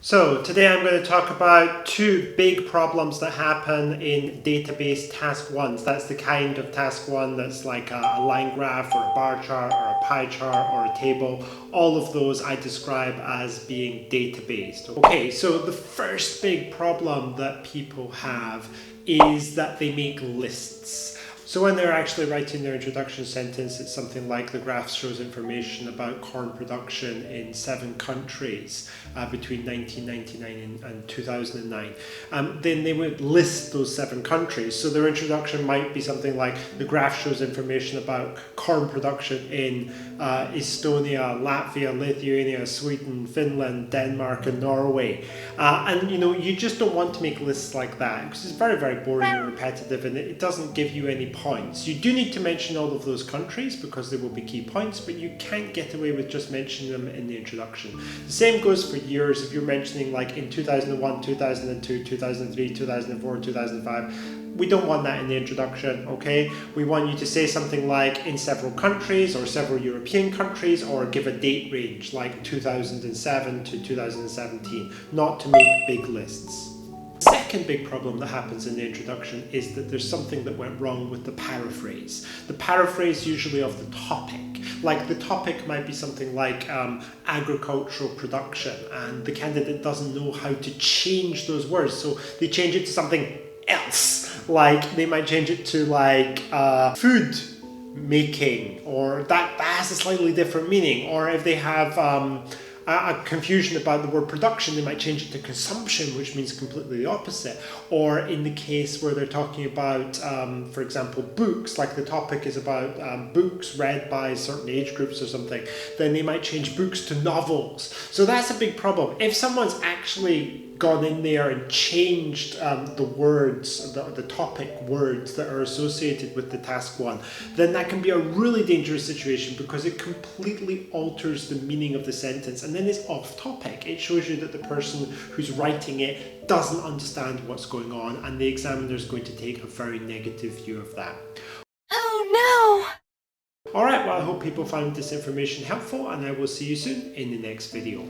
So today I'm going to talk about two big problems that happen in database task ones. That's the kind of task one that's like a line graph or a bar chart or a pie chart or a table. All of those I describe as being data-based. Okay, so the first big problem that people have is that they make lists. So when they're actually writing their introduction sentence, it's something like the graph shows information about corn production in 7 countries between 1999 and 2009. Then they would list those 7 countries. So their introduction might be something like the graph shows information about corn production in Estonia, Latvia, Lithuania, Sweden, Finland, Denmark and Norway. And you just don't want to make lists like that because it's very, very boring and repetitive and it doesn't give you any points. You do need to mention all of those countries because they will be key points, but you can't get away with just mentioning them in the introduction. The same goes for years. If you're mentioning like in 2001, 2002, 2003, 2004, 2005, we don't want that in the introduction, okay? We want you to say something like in several countries or several European countries, or give a date range like 2007 to 2017, not to make big lists. The second big problem that happens in the introduction is that there's something that went wrong with the paraphrase. The paraphrase usually of the topic. Like the topic might be something like agricultural production, and the candidate doesn't know how to change those words, so they change it to something else. Like they might change it to like food making, or that has a slightly different meaning. Or if they have a confusion about the word production, they might change it to consumption, which means completely the opposite. Or in the case where they're talking about, for example, books, like the topic is about books read by certain age groups or something, then they might change books to novels. So that's a big problem. If someone's actually gone in there and changed the words, the topic words that are associated with the task one, then that can be a really dangerous situation because it completely alters the meaning of the sentence and then it's off topic. It shows you that the person who's writing it doesn't understand what's going on, and the examiner is going to take a very negative view of that. Oh no! Alright, well I hope people found this information helpful, and I will see you soon in the next video.